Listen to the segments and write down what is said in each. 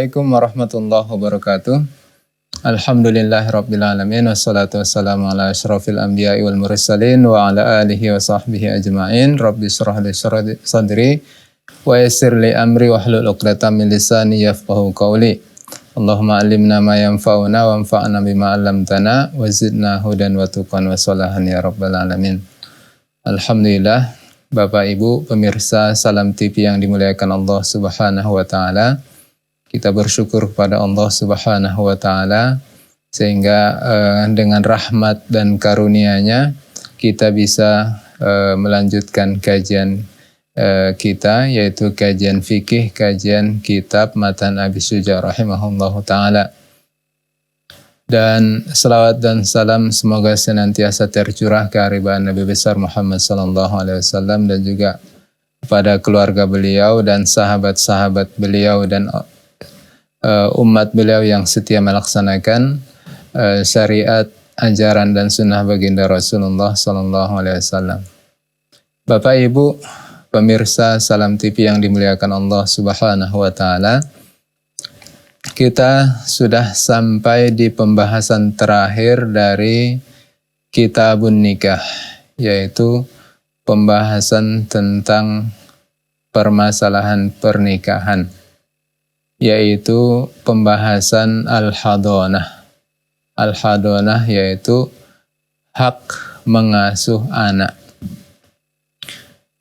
Assalamualaikum warahmatullahi wabarakatuh. Alhamdulillahirabbil alamin wassalatu wassalamu ala asyrafil anbiya'i wal mursalin wa ala alihi wa sahbihi ajma'in. Rabbi shrah li sadri wa yassir li amri wahlul 'uqdatam min lisani yafqahu qawli. Allahumma 'allimna ma yanfa'una wanfa'na bima 'allamtana wa zidna hudan wa tuqan wa salahan ya rabbal alamin. Alhamdulillah, Bapak Ibu pemirsa Salam TV yang dimuliakan Allah Subhanahu wa taala. Kita bersyukur kepada Allah Subhanahu wa taala sehingga dengan rahmat dan karunia-Nya kita bisa melanjutkan kajian kita, yaitu kajian fikih, kajian kitab Matan Abi Syuja rahimahullahu taala. Dan salawat dan salam semoga senantiasa tercurah keharibaan Nabi besar Muhammad sallallahu alaihi wasallam dan juga kepada keluarga beliau dan sahabat-sahabat beliau dan umat beliau yang setia melaksanakan syariat, ajaran dan sunnah baginda Rasulullah sallallahu alaihi wasallam. Bapak Ibu pemirsa Salam TV yang dimuliakan Allah Subhanahu wa taala, kita sudah sampai di pembahasan terakhir dari Kitabun Nikah, yaitu pembahasan tentang permasalahan pernikahan, yaitu pembahasan al-hadonah. Al-hadonah yaitu hak mengasuh anak.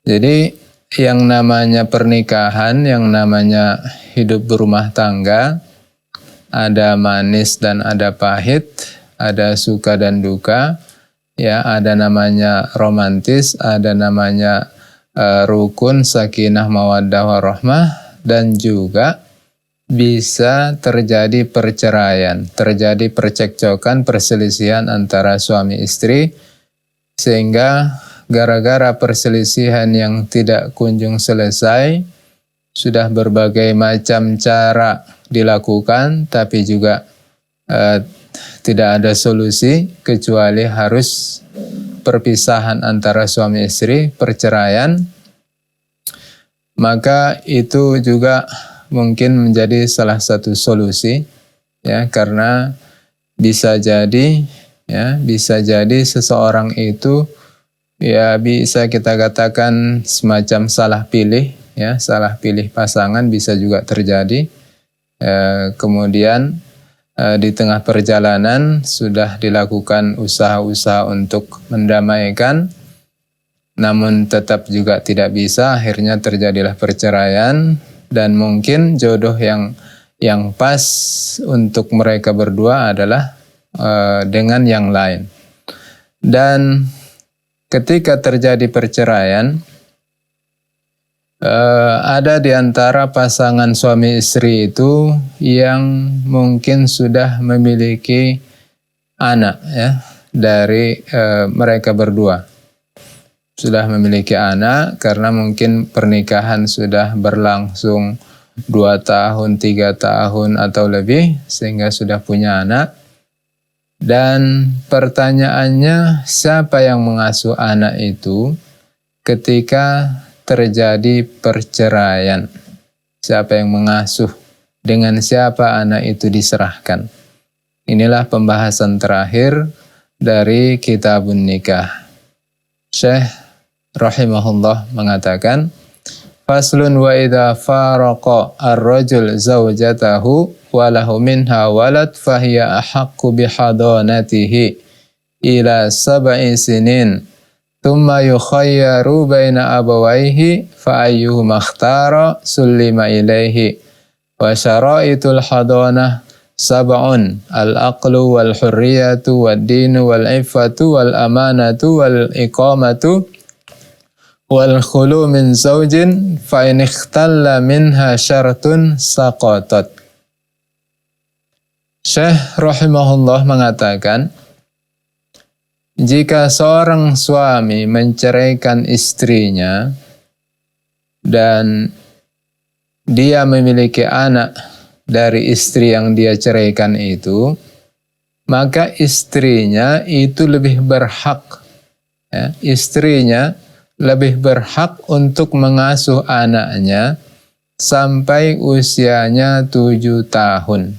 Jadi yang namanya pernikahan, yang namanya hidup berumah tangga, ada manis dan ada pahit, ada suka dan duka, ya, ada namanya romantis, ada namanya rukun, sakinah, mawaddah, warahmah, dan juga bisa terjadi perceraian, terjadi percekcokan, perselisihan antara suami istri, sehingga gara-gara perselisihan yang tidak kunjung selesai, sudah berbagai macam cara dilakukan, tapi juga tidak ada solusi kecuali harus perpisahan antara suami istri, perceraian. Maka itu juga mungkin menjadi salah satu solusi, ya, karena bisa jadi seseorang itu, ya, bisa kita katakan semacam salah pilih, ya, salah pilih pasangan bisa juga terjadi. Kemudian di tengah perjalanan sudah dilakukan usaha-usaha untuk mendamaikan, namun tetap juga tidak bisa, akhirnya terjadilah perceraian, dan mungkin jodoh yang pas untuk mereka berdua adalah dengan yang lain. Dan ketika terjadi perceraian, ada di antara pasangan suami istri itu yang mungkin sudah memiliki anak, ya, dari mereka berdua. Sudah memiliki anak karena mungkin pernikahan sudah berlangsung 2 tahun, 3 tahun atau lebih, sehingga sudah punya anak. Dan pertanyaannya, siapa yang mengasuh anak itu ketika terjadi perceraian? Siapa yang mengasuh? Dengan siapa anak itu diserahkan? Inilah pembahasan terakhir dari Kitabun Nikah. Syekh rahimahullah mengatakan, faslun wa idza faraqa ar-rajul zawjatahu wa lahu minha walad fahiya ahaqqu bihadanatihi ila 7 sinin. Thumma yukhayyaru baina abawaihi fa ayyuhuma ikhtara sullima ilaihi. Wa syara'itul hadanah 7: al-aqlu wal hurriyatu wad dinu wal iffatu wal amanatu wal iqamatu wal khulu min zawjin fa in ikhtalla minha syartun saqatat. Syekh rahimahullah mengatakan, jika seorang suami menceraikan istrinya dan dia memiliki anak dari istri yang dia ceraikan itu, maka istrinya itu lebih berhak, ya, istrinya lebih berhak untuk mengasuh anaknya sampai usianya 7 tahun.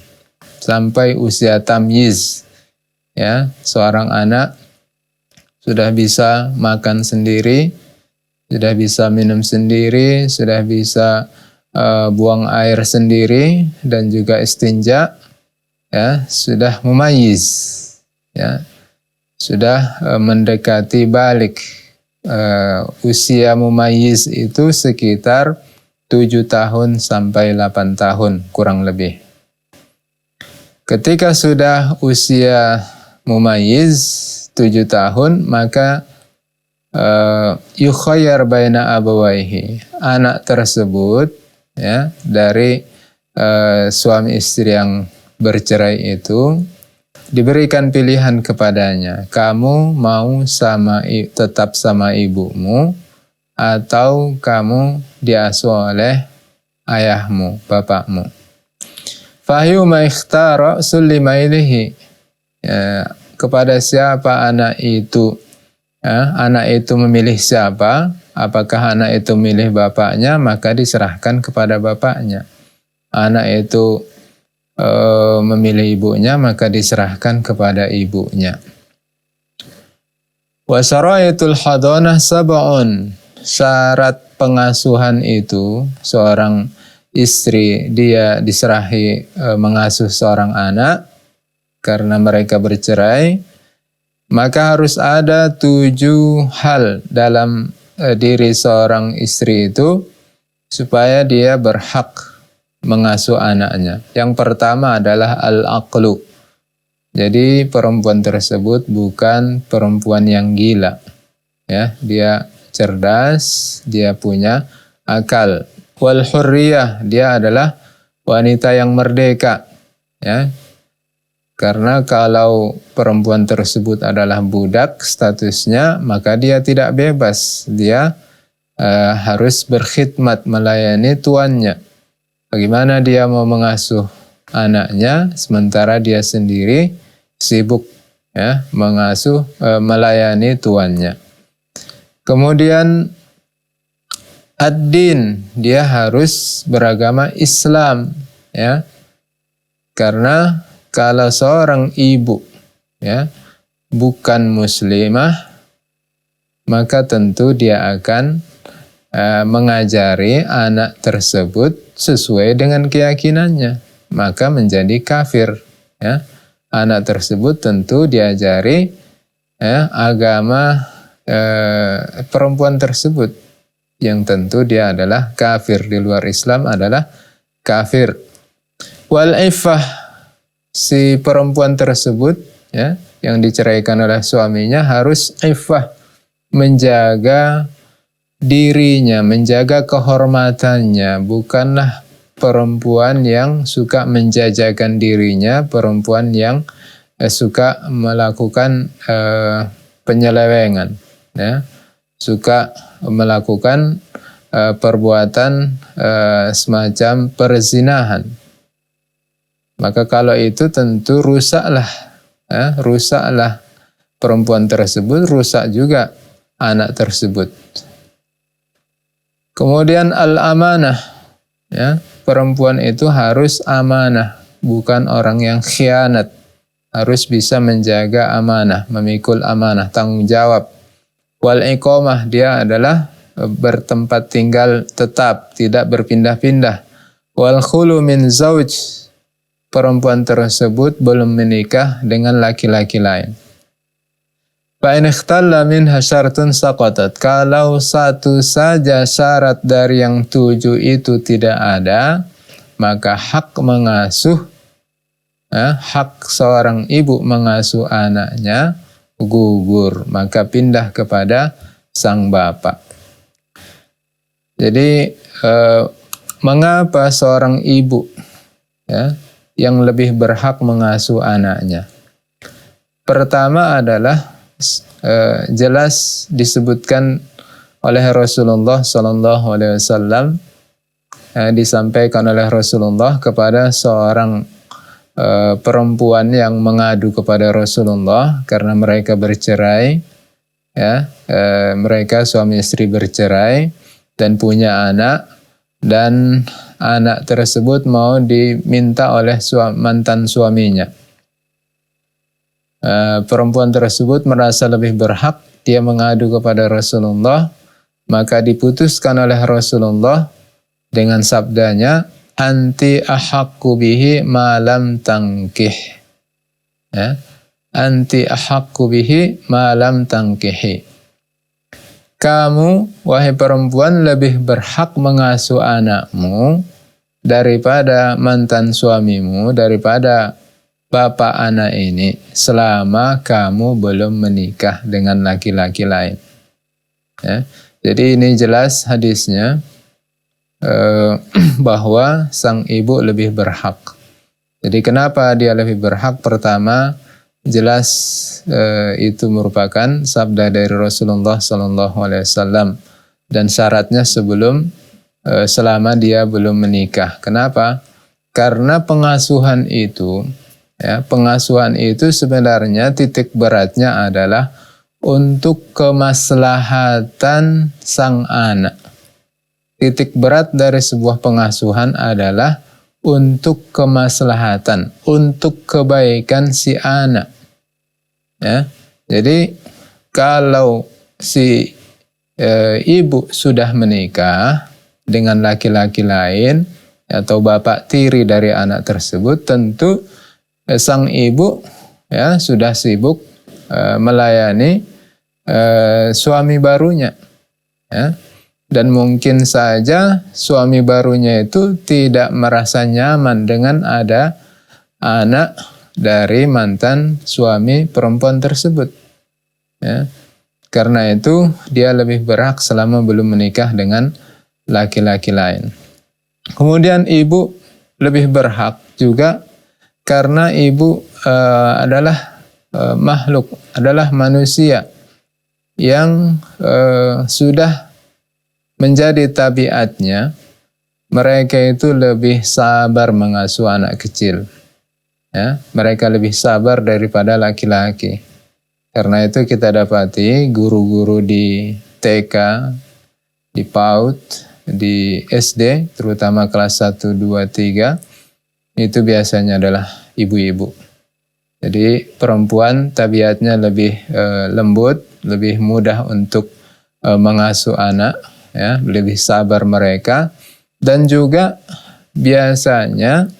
Sampai usia tamyiz. Ya, seorang anak sudah bisa makan sendiri, sudah bisa minum sendiri, sudah bisa buang air sendiri dan juga istinja, ya, sudah mumayyiz, ya, sudah mendekati balik. Usia mumayyiz itu sekitar 7 tahun sampai 8 tahun kurang lebih. Ketika sudah usia mumayyiz 7 tahun, maka yukhayyar baina abawaihi. Anak tersebut, ya, dari suami istri yang bercerai itu diberikan pilihan kepadanya. Kamu mau tetap sama ibumu atau kamu diasuh oleh ayahmu, bapakmu. Fahyuma ikhtara sulima ilaihi. Kepada siapa anak itu? Anak itu memilih siapa? Apakah anak itu memilih bapaknya? Maka diserahkan kepada bapaknya. Anak itu memilih ibunya, maka diserahkan kepada ibunya. Wa syara'itul hadanah sab'un. Syarat pengasuhan itu, seorang istri dia diserahi mengasuh seorang anak karena mereka bercerai, maka harus ada 7 hal dalam diri seorang istri itu supaya dia berhak mengasuh anaknya. Yang pertama adalah al-aqlu. Jadi perempuan tersebut bukan perempuan yang gila. Ya, dia cerdas, dia punya akal. Wal hurriyah, dia adalah wanita yang merdeka. Ya. Karena kalau perempuan tersebut adalah budak statusnya, maka dia tidak bebas. Dia harus berkhidmat melayani tuannya. Bagaimana dia mau mengasuh anaknya sementara dia sendiri sibuk, ya, mengasuh melayani tuannya. Kemudian ad-din, dia harus beragama Islam, ya. Karena kalau seorang ibu, ya, bukan muslimah, maka tentu dia akan mengajari anak tersebut sesuai dengan keyakinannya, maka menjadi kafir. Ya. Anak tersebut tentu diajari, ya, agama perempuan tersebut, yang tentu dia adalah kafir, di luar Islam adalah kafir. Wal iffah, si perempuan tersebut, ya, yang diceraikan oleh suaminya harus iffah, menjaga dirinya, menjaga kehormatannya, bukanlah perempuan yang suka menjajakan dirinya, perempuan yang suka melakukan penyelewengan, ya, suka melakukan perbuatan semacam perzinahan. Maka kalau itu tentu rusaklah, ya, rusaklah perempuan tersebut, rusak juga anak tersebut. Kemudian al-amanah, ya, perempuan itu harus amanah, bukan orang yang khianat. Harus bisa menjaga amanah, memikul amanah, tanggung jawab. Wal iqamah, dia adalah bertempat tinggal tetap, tidak berpindah-pindah. Wal khulu min zauj, perempuan tersebut belum menikah dengan laki-laki lain. Fa'in ikhtalla minha syartun saqatat. Kalau satu saja syarat dari yang 7 itu tidak ada, maka hak mengasuh, hak seorang ibu mengasuh anaknya gugur, maka pindah kepada sang bapak. Jadi mengapa seorang ibu, ya, yang lebih berhak mengasuh anaknya? Pertama adalah jelas disebutkan oleh Rasulullah SAW, disampaikan oleh Rasulullah kepada seorang perempuan yang mengadu kepada Rasulullah karena mereka bercerai, ya, mereka suami istri bercerai dan punya anak, dan anak tersebut mau diminta oleh mantan suaminya. Perempuan tersebut merasa lebih berhak, dia mengadu kepada Rasulullah, maka diputuskan oleh Rasulullah dengan sabdanya, anti ahaqqu bihi ma lam tankih. Ya. Anti ahaqqu bihi ma lam tankihi. Kamu, wahai perempuan, lebih berhak mengasuh anakmu daripada mantan suamimu, daripada bapak anak ini, selama kamu belum menikah dengan laki-laki lain. Ya. Jadi ini jelas hadisnya bahwa sang ibu lebih berhak. Jadi kenapa dia lebih berhak? Pertama, jelas itu merupakan sabda dari Rasulullah SAW dan syaratnya selama dia belum menikah. Kenapa? Karena pengasuhan itu sebenarnya titik beratnya adalah untuk kemaslahatan sang anak. Titik berat dari sebuah pengasuhan adalah untuk kemaslahatan, untuk kebaikan si anak. Ya. Jadi kalau si ibu sudah menikah dengan laki-laki lain atau bapak tiri dari anak tersebut, tentu sang ibu ya sudah sibuk melayani suami barunya. Ya. Dan mungkin saja suami barunya itu tidak merasa nyaman dengan ada anak dari mantan suami perempuan tersebut. Ya. Karena itu dia lebih berhak selama belum menikah dengan laki-laki lain. Kemudian ibu lebih berhak juga karena ibu adalah makhluk, adalah manusia yang sudah menjadi tabiatnya mereka itu lebih sabar mengasuh anak kecil. Ya, mereka lebih sabar daripada laki-laki. Karena itu kita dapati guru-guru di TK, di PAUD, di SD, terutama kelas 1, 2, 3, itu biasanya adalah ibu-ibu. Jadi perempuan tabiatnya lebih lembut, lebih mudah untuk mengasuh anak, ya, lebih sabar mereka, dan juga biasanya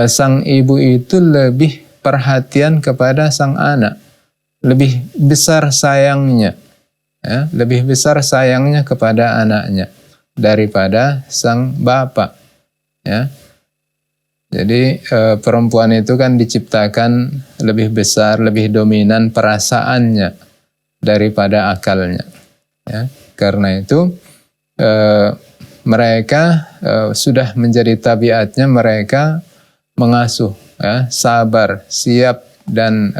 sang ibu itu lebih perhatian kepada sang anak, lebih besar sayangnya, ya, lebih besar sayangnya kepada anaknya daripada sang bapak. Ya. Jadi perempuan itu kan diciptakan lebih besar, lebih dominan perasaannya daripada akalnya. Ya. Karena itu mereka sudah menjadi tabiatnya mereka mengasuh, ya, sabar, siap dan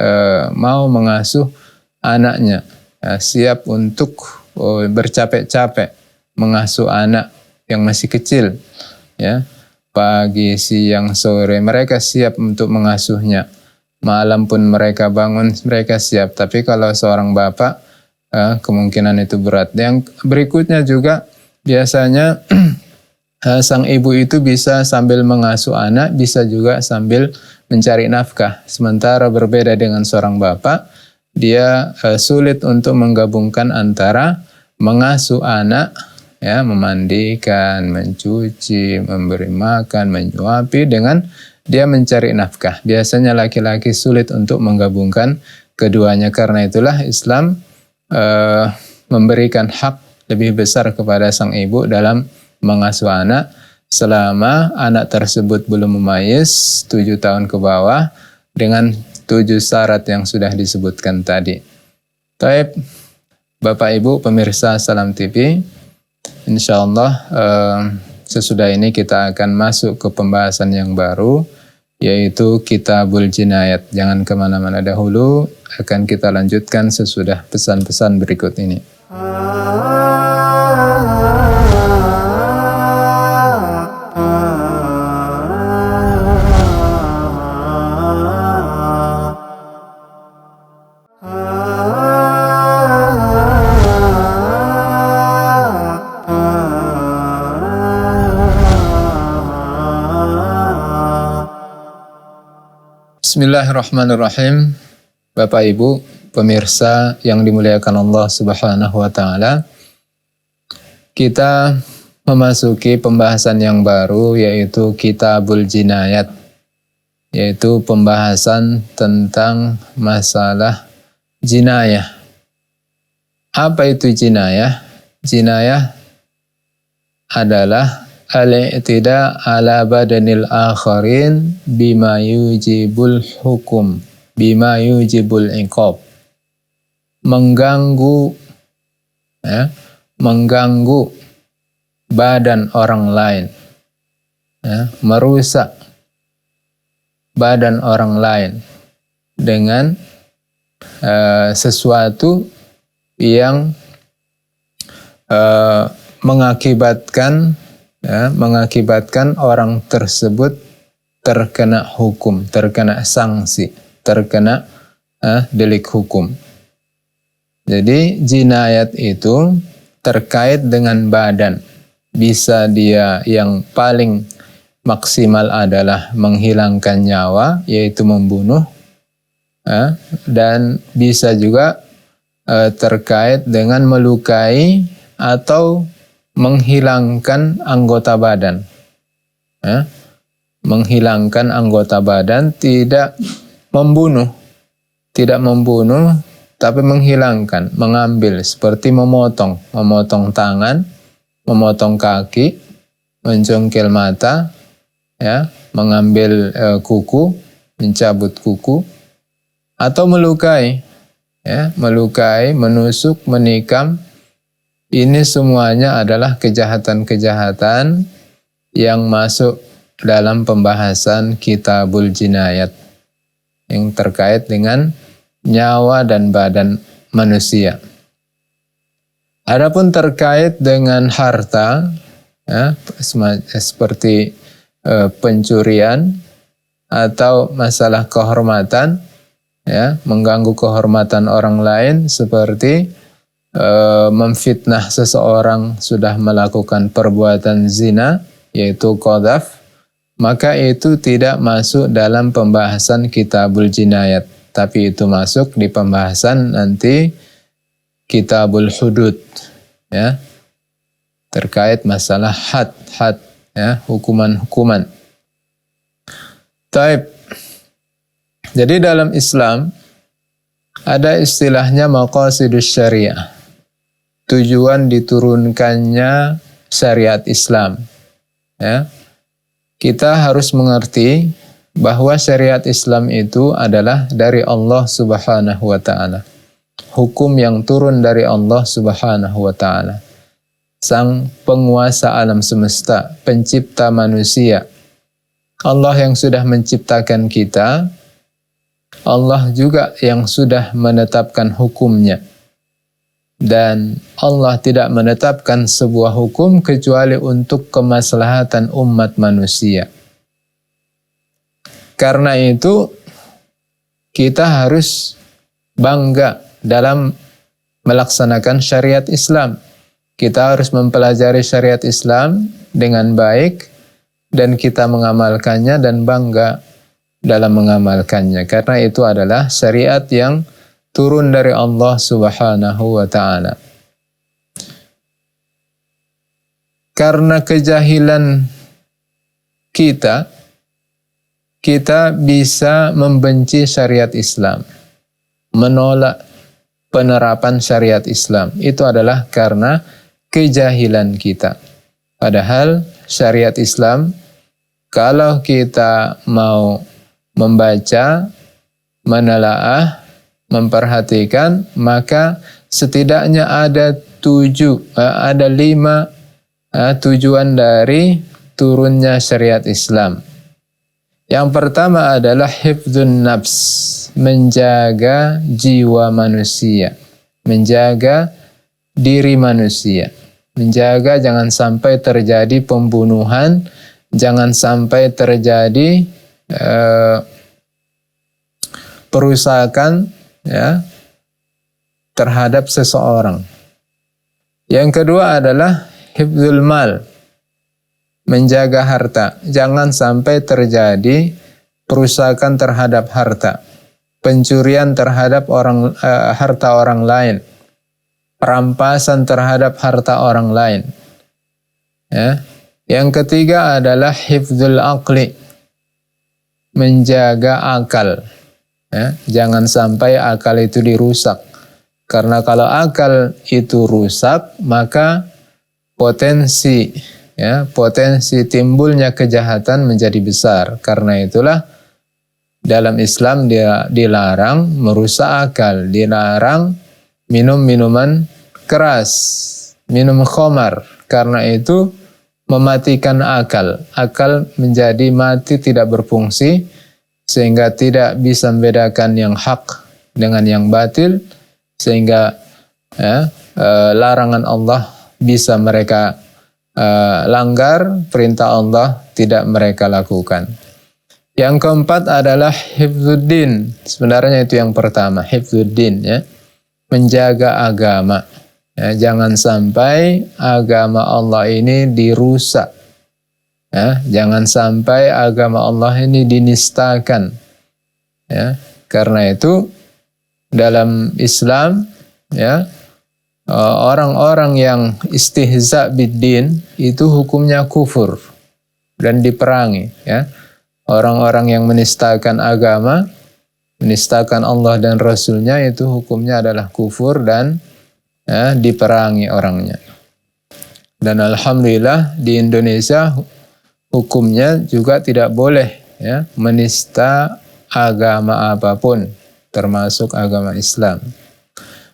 mau mengasuh anaknya, ya, siap untuk bercapek-capek mengasuh anak yang masih kecil, ya, pagi, siang, sore mereka siap untuk mengasuhnya. Malam pun mereka bangun, mereka siap. Tapi kalau seorang bapak kemungkinan itu berat. Yang berikutnya juga biasanya sang ibu itu bisa sambil mengasuh anak, bisa juga sambil mencari nafkah. Sementara berbeda dengan seorang bapak, dia sulit untuk menggabungkan antara mengasuh anak, ya, memandikan, mencuci, memberi makan, menyuapi, dengan dia mencari nafkah. Biasanya laki-laki sulit untuk menggabungkan keduanya. Karena itulah Islam memberikan hak lebih besar kepada sang ibu dalam mengasuh anak selama anak tersebut belum memayis 7 tahun ke bawah dengan 7 syarat yang sudah disebutkan tadi. Baik, Bapak Ibu pemirsa Salam TV, insyaallah sesudah ini kita akan masuk ke pembahasan yang baru, yaitu Kitabul Jinayat. Jangan kemana-mana dahulu, akan kita lanjutkan sesudah pesan-pesan berikut ini. Bismillahirrahmanirrahim. Bapak Ibu pemirsa yang dimuliakan Allah Subhanahu wa taala. Kita memasuki pembahasan yang baru, yaitu Kitabul Jinayat, yaitu pembahasan tentang masalah jinayah. Apa itu jinayah? Jinayah adalah al-i'tida ala badanil akharin bima yujibul hukum, bima yujibul iqab. Mengganggu mengganggu badan orang lain, merusak badan orang lain dengan sesuatu yang mengakibatkan orang tersebut terkena hukum, terkena sanksi, terkena delik hukum. Jadi jinayat itu terkait dengan badan. Bisa dia yang paling maksimal adalah menghilangkan nyawa, yaitu membunuh, dan bisa juga terkait dengan melukai atau menghilangkan anggota badan. Menghilangkan anggota badan, tidak membunuh, tapi menghilangkan, mengambil, seperti memotong tangan, memotong kaki, mencongkel mata, mengambil kuku, mencabut kuku, atau melukai, menusuk, menikam. Ini semuanya adalah kejahatan-kejahatan yang masuk dalam pembahasan Kitabul Jinayat yang terkait dengan nyawa dan badan manusia. Adapun terkait dengan harta, seperti pencurian atau masalah kehormatan, mengganggu kehormatan orang lain, seperti memfitnah seseorang sudah melakukan perbuatan zina, yaitu qadzaf, maka itu tidak masuk dalam pembahasan Kitabul Jinayat, tapi itu masuk di pembahasan nanti Kitabul Hudud, terkait masalah had, hukuman-hukuman. Taib. Jadi dalam Islam ada istilahnya maqasidus syariah, tujuan diturunkannya syariat Islam. Kita harus mengerti bahwa syariat Islam itu adalah dari Allah Subhanahu wa taala. Hukum yang turun dari Allah Subhanahu wa taala. Sang penguasa alam semesta, pencipta manusia. Allah yang sudah menciptakan kita, Allah juga yang sudah menetapkan hukumnya. Dan Allah tidak menetapkan sebuah hukum kecuali untuk kemaslahatan umat manusia. Karena itu kita harus bangga dalam melaksanakan syariat Islam. Kita harus mempelajari syariat Islam dengan baik dan kita mengamalkannya dan bangga dalam mengamalkannya. Karena itu adalah syariat yang turun dari Allah Subhanahu wa taala. Karena kejahilan kita bisa membenci syariat Islam, menolak penerapan syariat Islam. Itu adalah karena kejahilan kita. Padahal syariat Islam, kalau kita mau membaca, menelaah, memperhatikan, maka setidaknya ada 5 tujuan dari turunnya syariat Islam. Yang pertama adalah hifdzun nafs, menjaga jiwa manusia, menjaga diri manusia, menjaga jangan sampai terjadi pembunuhan, jangan sampai terjadi perusakan terhadap seseorang. Yang kedua adalah hifdzul mal, menjaga harta. Jangan sampai terjadi perusakan terhadap harta, pencurian terhadap harta orang lain, perampasan terhadap harta orang lain. Ya. Yang ketiga adalah hifdzul aqli, menjaga akal. Ya. Jangan sampai akal itu dirusak. Karena kalau akal itu rusak, maka potensi timbulnya kejahatan menjadi besar. Karena itulah dalam Islam dia dilarang merusak akal, dilarang minum minuman keras, minum khamar. Karena itu mematikan akal. Akal menjadi mati, tidak berfungsi, sehingga tidak bisa membedakan yang hak dengan yang batil, sehingga larangan Allah bisa mereka langgar, perintah Allah tidak mereka lakukan. Yang keempat adalah hifdzuddin. Sebenarnya itu yang pertama, hifdzuddin, ya. Menjaga agama. Ya, jangan sampai agama Allah ini dirusak. Ya, jangan sampai agama Allah ini dinistakan. Ya, karena itu dalam Islam, ya, orang-orang yang istihza biddin itu hukumnya kufur dan diperangi. Ya. Orang-orang yang menistakan agama, menistakan Allah dan Rasulnya, itu hukumnya adalah kufur dan diperangi orangnya. Dan alhamdulillah di Indonesia hukumnya juga tidak boleh, ya, menista agama apapun, termasuk agama Islam.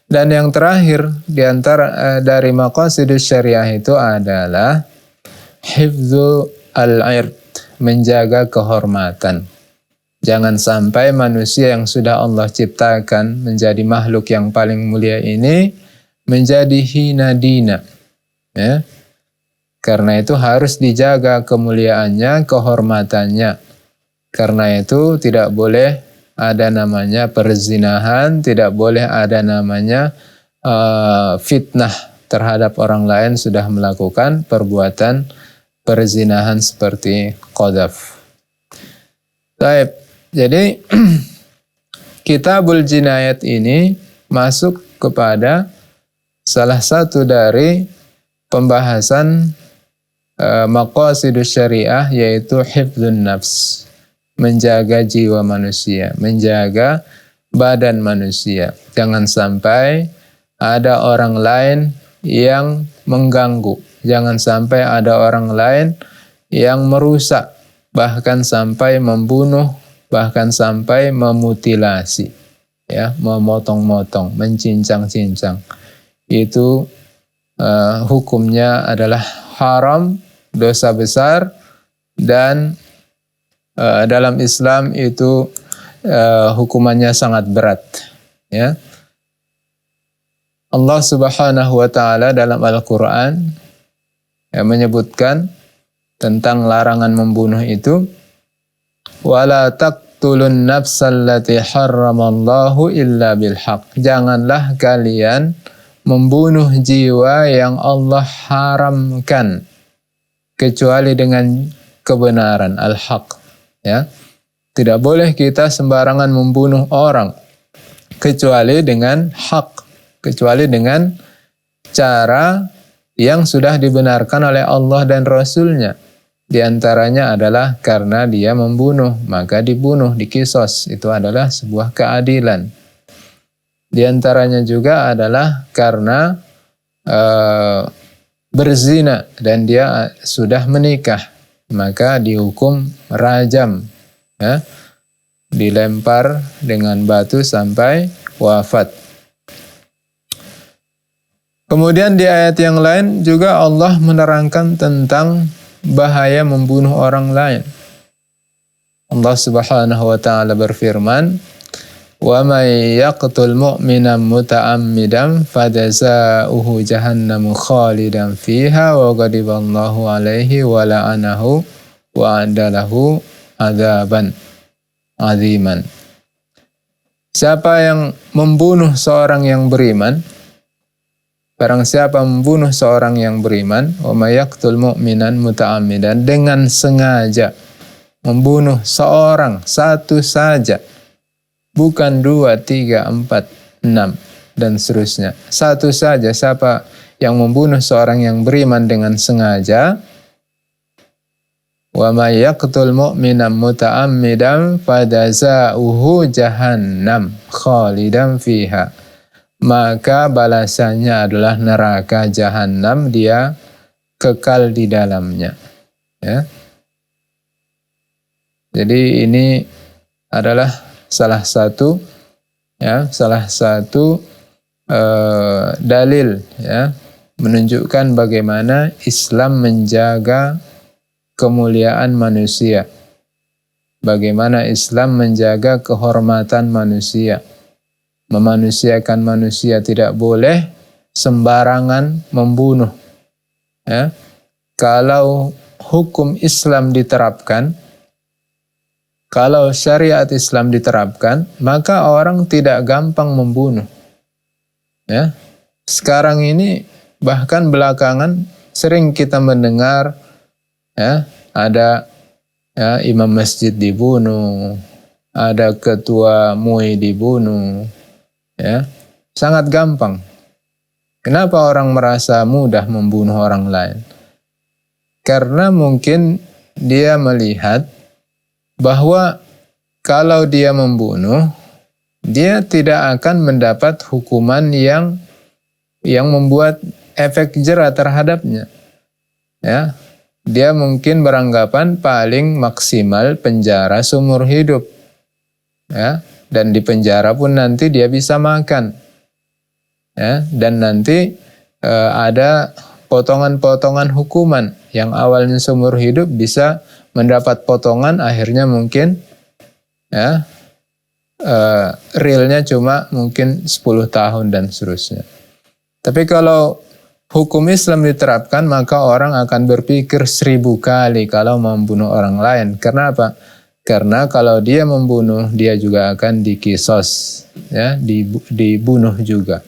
Dan yang terakhir di antara dari maqasidus syariah itu adalah hifdzu al-'ird, menjaga kehormatan. Jangan sampai manusia yang sudah Allah ciptakan menjadi makhluk yang paling mulia ini menjadi hina dina. Ya. Karena itu harus dijaga kemuliaannya, kehormatannya. Karena itu tidak boleh ada namanya perzinahan, tidak boleh ada namanya fitnah terhadap orang lain sudah melakukan perbuatan perzinahan seperti qadzaf. Baik, jadi Kitabul Jinayat ini masuk kepada salah satu dari pembahasan maqasidus syariah, yaitu hifdzun nafs, menjaga jiwa manusia, menjaga badan manusia. Jangan sampai ada orang lain yang mengganggu, jangan sampai ada orang lain yang merusak, bahkan sampai membunuh, bahkan sampai memutilasi, ya, memotong-motong, mencincang-cincang. Itu hukumnya adalah haram, dosa besar, dan dalam Islam itu hukumannya sangat berat. Ya. Allah Subhanahu wa taala dalam Al-Qur'an menyebutkan tentang larangan membunuh itu, wala taqtulun nafsallati harramallahu illa bilhaq. Janganlah kalian membunuh jiwa yang Allah haramkan kecuali dengan kebenaran, al-haq. Ya. Tidak boleh kita sembarangan membunuh orang kecuali dengan hak, kecuali dengan cara yang sudah dibenarkan oleh Allah dan Rasulnya. Di antaranya adalah karena dia membunuh, maka dibunuh, dikisos. Itu adalah sebuah keadilan. Di antaranya juga adalah karena berzina dan dia sudah menikah, maka dihukum rajam, ya, dilempar dengan batu sampai wafat. Kemudian di ayat yang lain juga Allah menerangkan tentang bahaya membunuh orang lain. Allah Subhanahu wa taala berfirman, "Wa may yaqtul mu'mina muta'ammidan fajazaohu jahannamu khalidan fiha wa ghadiballahu 'alaihi wa la'anahu wa 'adalahu adzaban 'aziman." Siapa yang membunuh seorang yang beriman, barang siapa membunuh seorang yang beriman, wa may yaqtul mu'minan muta'ammidan, dengan sengaja, membunuh seorang, satu saja, bukan 2, 3, 4, 6 dan seterusnya. Satu saja, siapa yang membunuh seorang yang beriman dengan sengaja, wa may yaqtul mu'minan muta'ammidan fajaza'uhu jahannam khalidan fiha, maka balasannya adalah neraka jahanam, dia kekal di dalamnya. Ya. Jadi ini adalah salah satu dalil ya, menunjukkan bagaimana Islam menjaga kemuliaan manusia, bagaimana Islam menjaga kehormatan manusia, memanusiakan manusia, tidak boleh sembarangan membunuh. Ya. Kalau hukum Islam diterapkan, kalau syariat Islam diterapkan, maka orang tidak gampang membunuh. Ya. Sekarang ini bahkan belakangan sering kita mendengar ya, ada ya, imam masjid dibunuh, ada ketua MUI dibunuh. Ya. Sangat gampang. Kenapa orang merasa mudah membunuh orang lain? Karena mungkin dia melihat bahwa kalau dia membunuh, dia tidak akan mendapat hukuman yang membuat efek jera terhadapnya. Ya, dia mungkin beranggapan paling maksimal penjara seumur hidup. Ya, dan di penjara pun nanti dia bisa makan. Ya, dan nanti ada potongan-potongan hukuman yang awalnya seumur hidup bisa mendapat potongan, akhirnya mungkin ya realnya cuma mungkin 10 tahun dan seterusnya. Tapi kalau hukum Islam diterapkan, maka orang akan berpikir 1000 kali kalau membunuh orang lain. Karena apa? Karena kalau dia membunuh, dia juga akan dikisos, ya, dibunuh juga.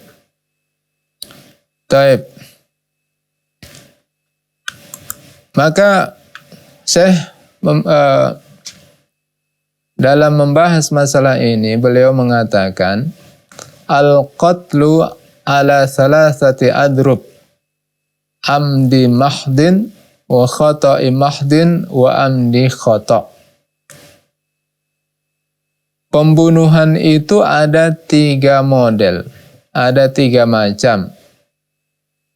Taib. Maka dalam membahas masalah ini, beliau mengatakan al-qatlu ala salasati adrub, amdi mahdin wa khata'i mahdin wa amdi khata'. Pembunuhan itu ada 3 model, ada 3 macam.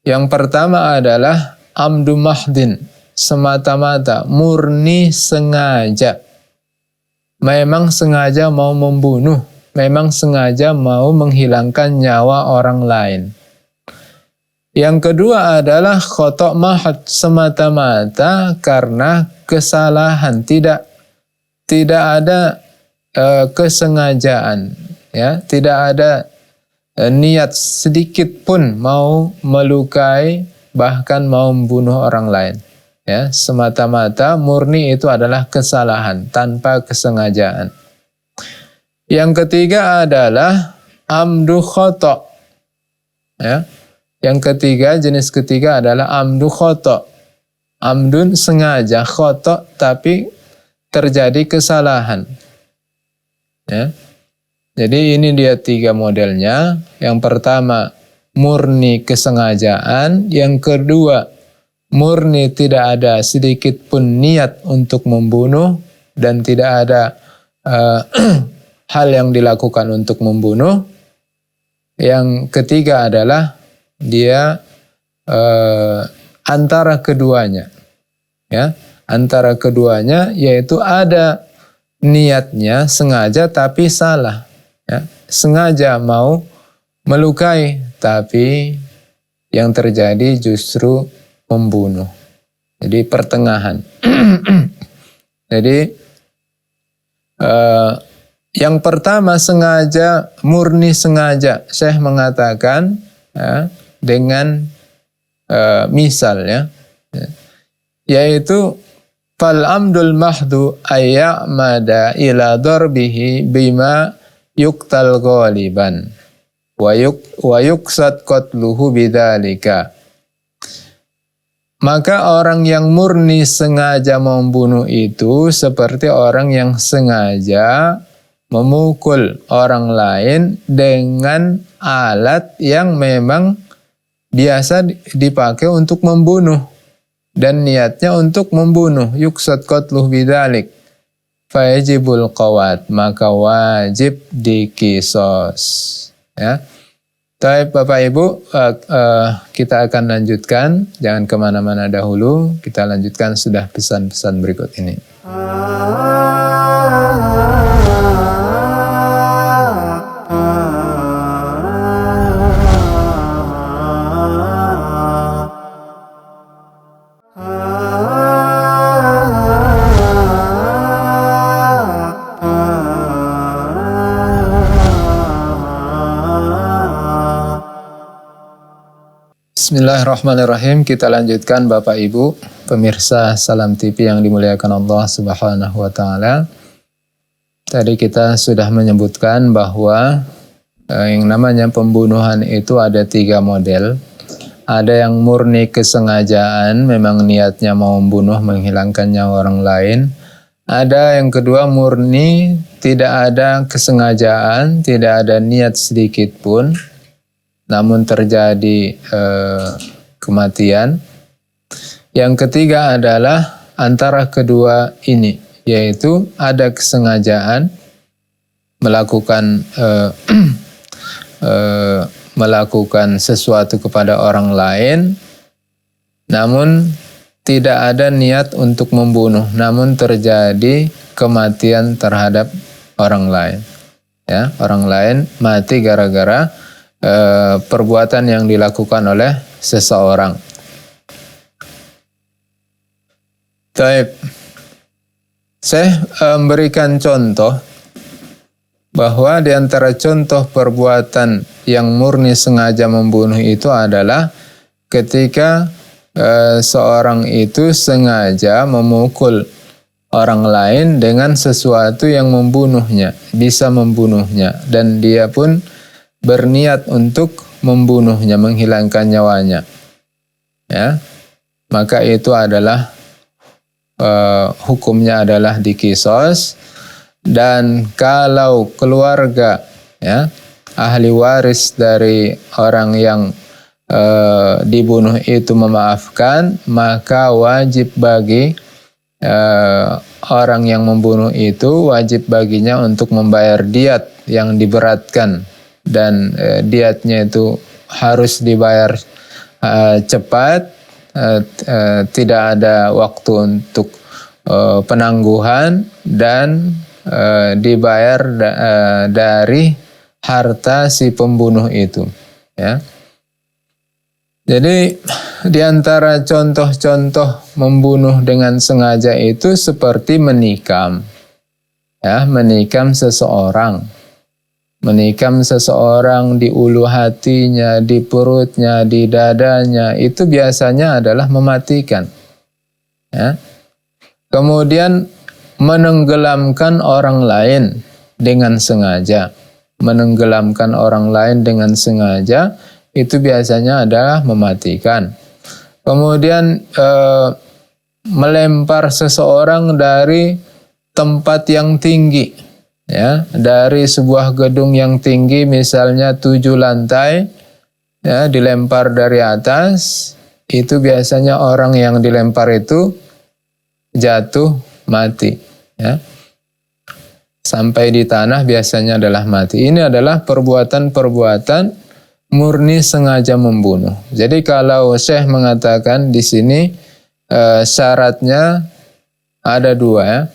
Yang pertama adalah amdu mahdin, semata-mata, murni sengaja. Memang sengaja mau membunuh, memang sengaja mau menghilangkan nyawa orang lain. Yang kedua adalah khata' mahd, semata-mata karena kesalahan, tidak ada kesengajaan, ya, tidak ada niat sedikit pun mau melukai, bahkan mau membunuh orang lain. Ya, semata-mata murni itu adalah kesalahan tanpa kesengajaan. Yang ketiga adalah amdu khata'. Ya. Yang ketiga, jenis ketiga adalah amdu khata'. Amdun sengaja, khata' tapi terjadi kesalahan. Ya. Jadi ini dia 3 modelnya. Yang pertama murni kesengajaan, yang kedua murni tidak ada sedikit pun niat untuk membunuh dan tidak ada hal yang dilakukan untuk membunuh. Yang ketiga adalah dia antara keduanya, ya, antara keduanya, yaitu ada niatnya sengaja tapi salah, ya, sengaja mau melukai tapi yang terjadi justru membunuh. Jadi pertengahan. Jadi yang pertama sengaja, murni sengaja. Syekh mengatakan ya, dengan misal, ya, yaitu fal amdul mahdu ayyamada ila darbihi bima yuqtal ghaliban wa yuqsad qatluhu bidzalika. Maka orang yang murni sengaja membunuh itu seperti orang yang sengaja memukul orang lain dengan alat yang memang biasa dipakai untuk membunuh dan niatnya untuk membunuh. Yuksad qatluh bidzalik fayajibul qawat, maka wajib dikisos. Ya. Baik Bapak Ibu, kita akan lanjutkan, jangan kemana-mana dahulu, kita lanjutkan sudah pesan-pesan berikut ini. Bismillahirrahmanirrahim. Kita lanjutkan Bapak Ibu pemirsa Salam TV yang dimuliakan Allah Subhanahu wa taala. Tadi kita sudah menyebutkan bahwa yang namanya pembunuhan itu ada 3 model. Ada yang murni kesengajaan, memang niatnya mau membunuh, menghilangkan nyawa orang lain. Ada yang kedua murni tidak ada kesengajaan, tidak ada niat sedikit pun, namun terjadi kematian. Yang ketiga adalah antara kedua ini, yaitu ada kesengajaan melakukan melakukan sesuatu kepada orang lain, namun tidak ada niat untuk membunuh, namun terjadi kematian terhadap orang lain. Ya, orang lain mati gara-gara perbuatan yang dilakukan oleh seseorang. Baik, saya memberikan contoh bahwa di antara contoh perbuatan yang murni sengaja membunuh itu adalah ketika seorang itu sengaja memukul orang lain dengan sesuatu yang membunuhnya, bisa membunuhnya, dan dia pun berniat untuk membunuhnya, menghilangkan nyawanya, ya, maka itu adalah hukumnya adalah dikisos. Dan kalau keluarga, ya, ahli waris dari orang yang dibunuh itu memaafkan, maka wajib bagi orang yang membunuh itu, wajib baginya untuk membayar diat yang diberatkan. Dan diatnya itu harus dibayar cepat, tidak ada waktu untuk penangguhan, dan dibayar dari harta si pembunuh itu. Ya. Jadi di antara contoh-contoh membunuh dengan sengaja itu seperti menikam, ya, menikam seseorang. Menikam seseorang di ulu hatinya, di perutnya, di dadanya, itu biasanya adalah mematikan. Ya. Kemudian menenggelamkan orang lain dengan sengaja. Menenggelamkan orang lain dengan sengaja, itu biasanya adalah mematikan. Kemudian melempar seseorang dari tempat yang tinggi, ya, dari sebuah gedung yang tinggi, misalnya 7 lantai, ya, dilempar dari atas, itu biasanya orang yang dilempar itu jatuh mati, ya, sampai di tanah biasanya adalah mati. Ini adalah perbuatan-perbuatan murni sengaja membunuh. Jadi kalau Syekh mengatakan di sini syaratnya ada 2, ya.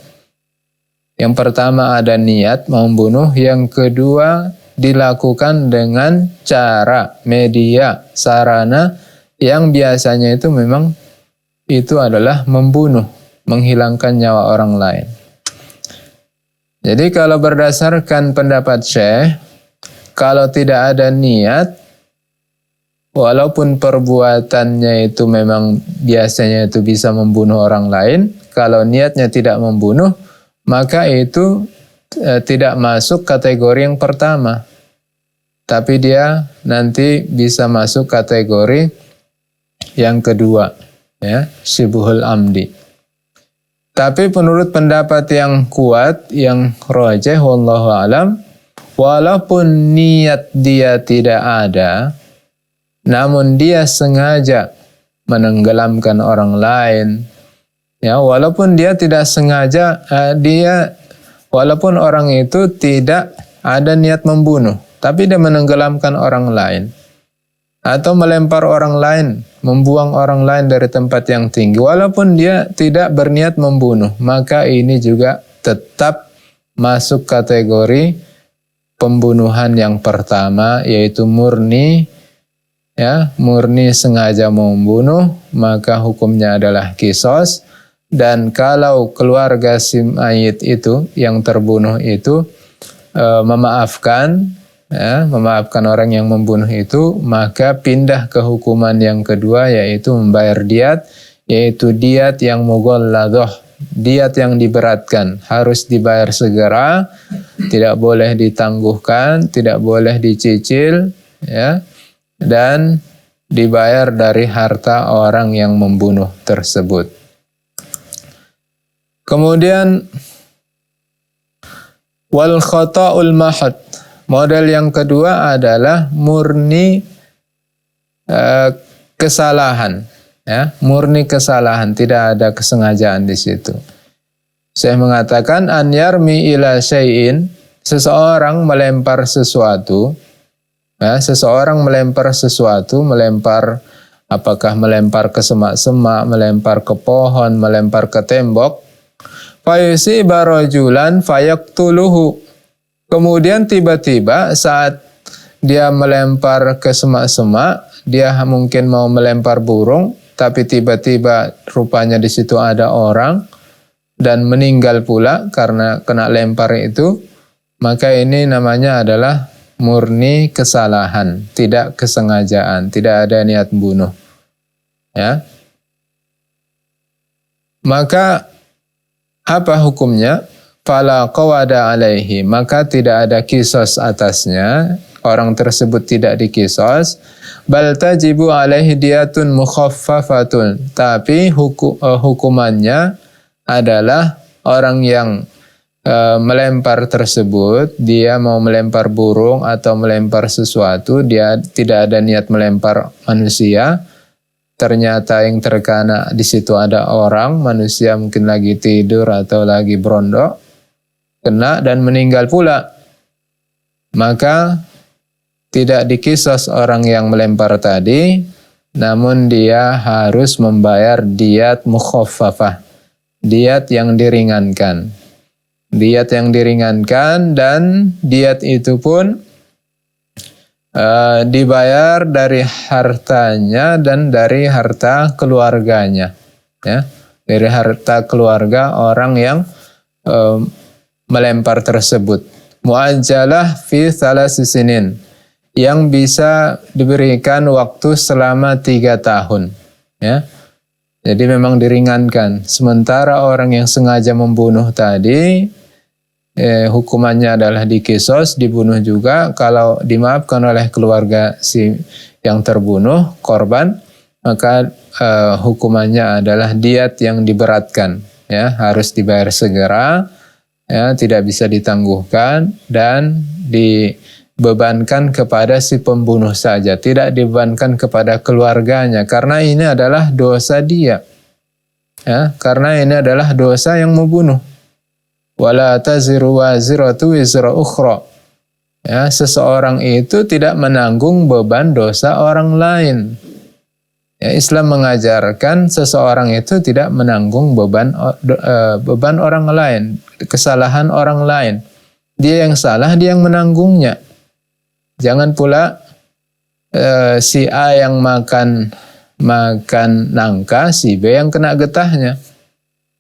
Yang pertama ada niat membunuh, yang kedua dilakukan dengan cara, media, sarana yang biasanya itu memang itu adalah membunuh, menghilangkan nyawa orang lain. Jadi kalau berdasarkan pendapat Syekh, kalau tidak ada niat, walaupun perbuatannya itu memang biasanya itu bisa membunuh orang lain, kalau niatnya tidak membunuh, maka itu tidak masuk kategori yang pertama. Tapi dia nanti bisa masuk kategori yang kedua. ya, syibhul amdi. Tapi menurut pendapat yang kuat, yang rajih wallahu alam, walaupun niat dia tidak ada, namun dia sengaja menenggelamkan orang lain, ya, walaupun dia tidak sengaja, walaupun orang itu tidak ada niat membunuh, tapi dia menenggelamkan orang lain, atau melempar orang lain, membuang orang lain dari tempat yang tinggi, walaupun dia tidak berniat membunuh, maka ini juga tetap masuk kategori pembunuhan yang pertama, yaitu murni, ya, murni sengaja membunuh, maka hukumnya adalah qisas. Dan kalau keluarga si mayit itu, yang terbunuh itu, memaafkan, ya, memaafkan orang yang membunuh itu, maka pindah ke hukuman yang kedua, yaitu membayar diat, yaitu diat yang mughalladah, diat yang diberatkan, harus dibayar segera, tidak boleh ditangguhkan, tidak boleh dicicil, ya, dan dibayar dari harta orang yang membunuh tersebut. Kemudian wal khata'ul mahad. Model yang kedua adalah murni kesalahan, ya, murni kesalahan, tidak ada kesengajaan di situ. Saya mengatakan an yarmi ila syai'in, seseorang melempar sesuatu, ya, seseorang melempar sesuatu, melempar, apakah melempar ke semak-semak, melempar ke pohon, melempar ke tembok, fayusiba rajulan fayaktuluhu. Kemudian tiba-tiba saat dia melempar ke semak-semak, dia mungkin mau melempar burung, tapi tiba-tiba rupanya di situ ada orang dan meninggal pula karena kena lempar itu, maka ini namanya adalah murni kesalahan, tidak kesengajaan, tidak ada niat bunuh. Ya. Maka apa hukumnya? Fala qawada alaihi, maka tidak ada qisas atasnya, orang tersebut tidak diqisas, bal tajibu alaihi diyatun mukhaffafatun, tapi hukumannya adalah orang yang melempar tersebut, dia mau melempar burung atau melempar sesuatu, dia tidak ada niat melempar manusia, ternyata yang terkena di situ ada orang, manusia mungkin lagi tidur atau lagi berondok, kena dan meninggal pula, maka tidak diqisas orang yang melempar tadi, namun dia harus membayar diat mukhaffafah, diat yang diringankan. Diat yang diringankan, dan diat itu pun dibayar dari hartanya dan dari harta keluarganya, ya, dari harta keluarga orang yang melempar tersebut. Muajjalah fi thalasi sinin, yang bisa diberikan waktu selama 3 tahun, ya. Jadi memang diringankan. Sementara orang yang sengaja membunuh tadi, hukumannya adalah diqisas, dibunuh juga. Kalau dimaafkan oleh keluarga si yang terbunuh, korban, maka hukumannya adalah diat yang diberatkan, ya, harus dibayar segera, ya, tidak bisa ditangguhkan, dan dibebankan kepada si pembunuh saja, tidak dibebankan kepada keluarganya, karena ini adalah dosa dia, ya, karena ini adalah dosa yang membunuh. Wala taziru waziratu wizra ukhra, ya, seseorang itu tidak menanggung beban dosa orang lain. Ya, Islam mengajarkan seseorang itu tidak menanggung beban orang lain, kesalahan orang lain. Dia yang salah, dia yang menanggungnya. Jangan pula si A yang makan nangka, si B yang kena getahnya.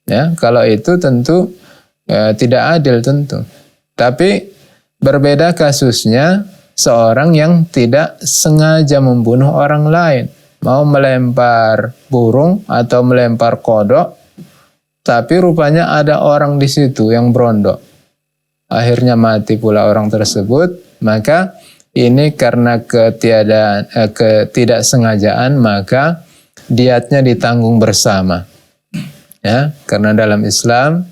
Ya, kalau itu tentu tidak adil tentu. Tapi berbeda kasusnya seorang yang tidak sengaja membunuh orang lain, mau melempar burung atau melempar kodok, tapi rupanya ada orang di situ yang berondok, akhirnya mati pula orang tersebut, maka ini karena ketidaksengajaan, maka diatnya ditanggung bersama. Ya, karena dalam Islam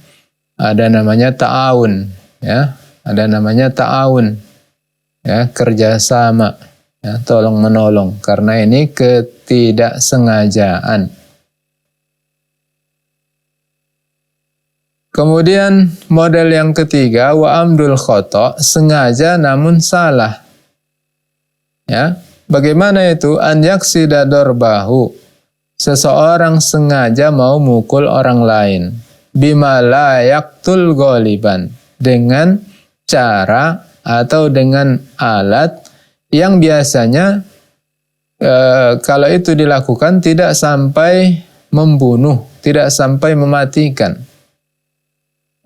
ada namanya ta'awun, ya, ada namanya ta'awun, ya, kerjasama, ya, tolong menolong. Karena ini ketidaksengajaan. Kemudian model yang ketiga, wa amdul khoto, sengaja namun salah. Ya, bagaimana itu? An yaksida dorbahu, seseorang sengaja mau mukul orang lain, bima la yaktul goliban, dengan cara atau dengan alat yang biasanya kalau itu dilakukan tidak sampai membunuh, tidak sampai mematikan.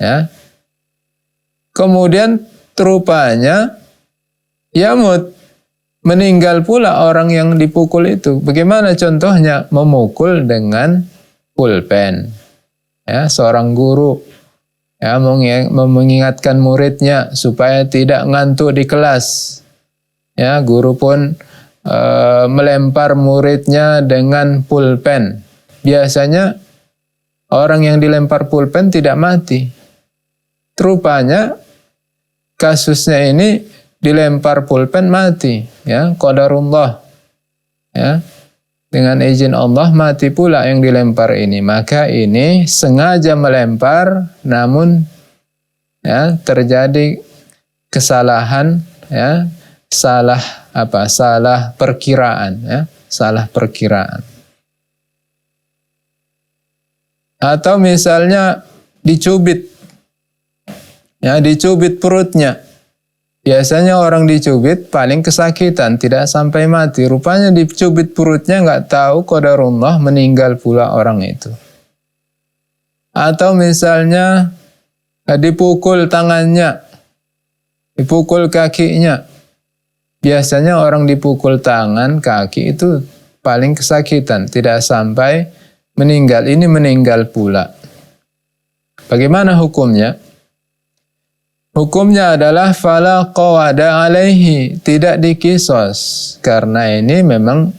Ya. Kemudian rupanya yamut, meninggal pula orang yang dipukul itu. Bagaimana contohnya? Memukul dengan pulpen. Ya, seorang guru ya mengingatkan muridnya supaya tidak ngantuk di kelas. Ya, guru pun melempar muridnya dengan pulpen. Biasanya orang yang dilempar pulpen tidak mati. Rupanya kasusnya ini dilempar pulpen mati, ya, qadarullah, ya, dengan izin Allah mati pula yang dilempar ini. Maka ini sengaja melempar, namun ya terjadi kesalahan, ya, salah perkiraan, ya, salah perkiraan. Atau misalnya dicubit, ya, dicubit perutnya. Biasanya orang dicubit paling kesakitan, tidak sampai mati. Rupanya dicubit perutnya, nggak tahu qadarullah meninggal pula orang itu. Atau misalnya dipukul tangannya, dipukul kakinya. Biasanya orang dipukul tangan, kaki itu paling kesakitan, tidak sampai meninggal. Ini meninggal pula. Bagaimana hukumnya? Hukumnya adalah fala qawada alaihi, tidak dikisos. Karena ini memang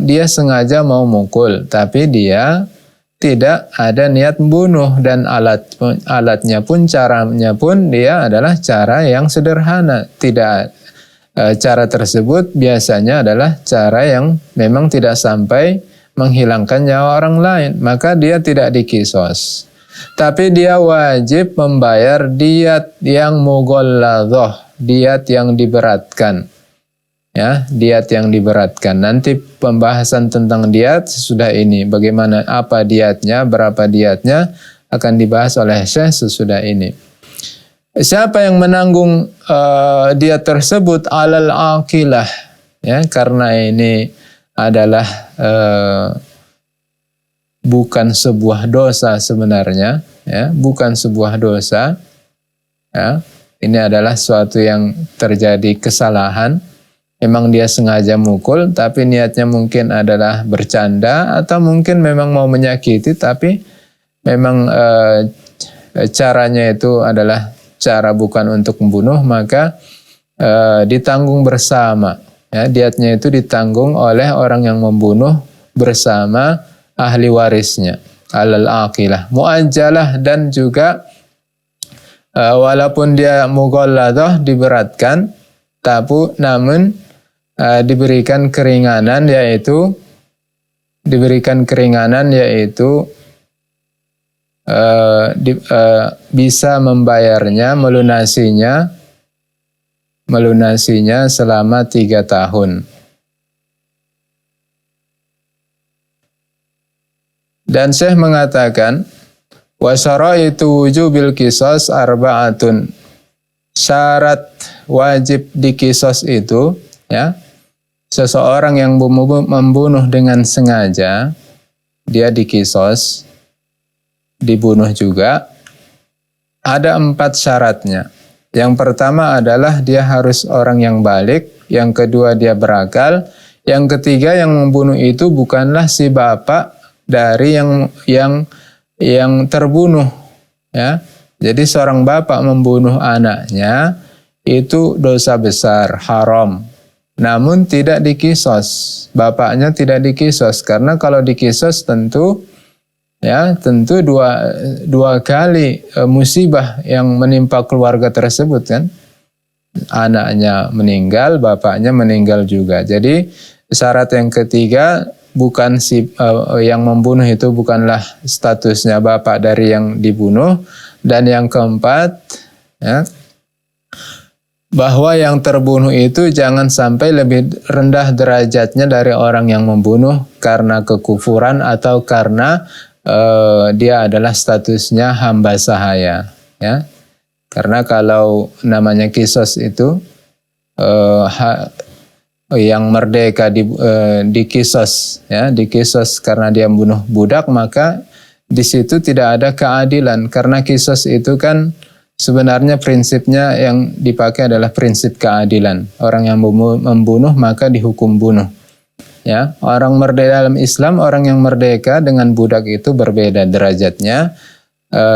dia sengaja mau mukul, tapi dia tidak ada niat membunuh, dan alatnya pun, caranya pun dia adalah cara yang sederhana. Cara tersebut biasanya adalah cara yang memang tidak sampai menghilangkan nyawa orang lain, maka dia tidak dikisos. Tapi dia wajib membayar diat yang mughalladhah, diat yang diberatkan. Ya, diat yang diberatkan. Nanti pembahasan tentang diat sesudah ini, bagaimana, apa diatnya, berapa diatnya, akan dibahas oleh Syekh sesudah ini. Siapa yang menanggung diat tersebut? Alal aqilah, ya, karena ini adalah bukan sebuah dosa sebenarnya, ya, bukan sebuah dosa, ya. Ini adalah suatu yang terjadi kesalahan. Memang dia sengaja mukul, tapi niatnya mungkin adalah bercanda, atau mungkin memang mau menyakiti, tapi memang caranya itu adalah cara bukan untuk membunuh, maka ditanggung bersama. Ya, diatnya itu ditanggung oleh orang yang membunuh bersama ahli warisnya, alal aqilah, muajjalah, dan juga walaupun dia mughalladhah, diberatkan, namun diberikan keringanan, yaitu bisa membayarnya, melunasinya selama 3 tahun. Dan Syekh mengatakan, wa syaraitu wujubil qisas arba'atun. Syarat wajib dikisos itu, ya, seseorang yang membunuh dengan sengaja, dia dikisos, dibunuh juga, ada 4 syaratnya. Yang pertama adalah dia harus orang yang balik, yang kedua dia berakal, yang ketiga yang membunuh itu bukanlah si bapak dari yang terbunuh, ya. Jadi seorang bapak membunuh anaknya itu dosa besar, haram, namun tidak dikisos. Bapaknya tidak dikisos karena kalau dikisos tentu dua kali musibah yang menimpa keluarga tersebut kan. Anaknya meninggal, bapaknya meninggal juga. Jadi syarat yang ketiga bukan yang membunuh itu bukanlah statusnya bapak dari yang dibunuh, dan yang keempat bahwa yang terbunuh itu jangan sampai lebih rendah derajatnya dari orang yang membunuh karena kekufuran atau karena dia adalah statusnya hamba sahaya, ya. Karena kalau namanya kisos itu yang merdeka dikisos, ya, dikisos karena dia membunuh budak, maka di situ tidak ada keadilan karena kisos itu kan sebenarnya prinsipnya yang dipakai adalah prinsip keadilan. Orang yang membunuh maka dihukum bunuh. Ya, orang merdeka dalam Islam, orang yang merdeka dengan budak itu berbeda derajatnya.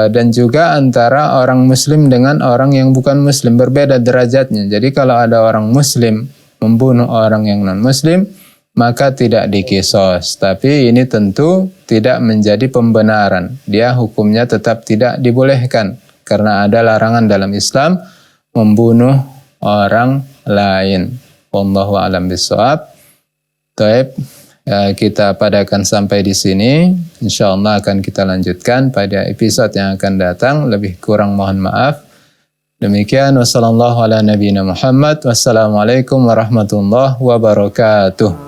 Dan juga antara orang muslim dengan orang yang bukan muslim berbeda derajatnya. Jadi kalau ada orang muslim membunuh orang yang non muslim maka tidak dikisos. Tapi ini tentu tidak menjadi pembenaran. Dia hukumnya tetap tidak dibolehkan karena ada larangan dalam Islam membunuh orang lain. Wallahu a'lam bishawab. Baik. Kita padakan sampai di sini. Insyaallah akan kita lanjutkan pada episode yang akan datang. Lebih kurang mohon maaf. Demikian, wassalamualaikum warahmatullahi wabarakatuh.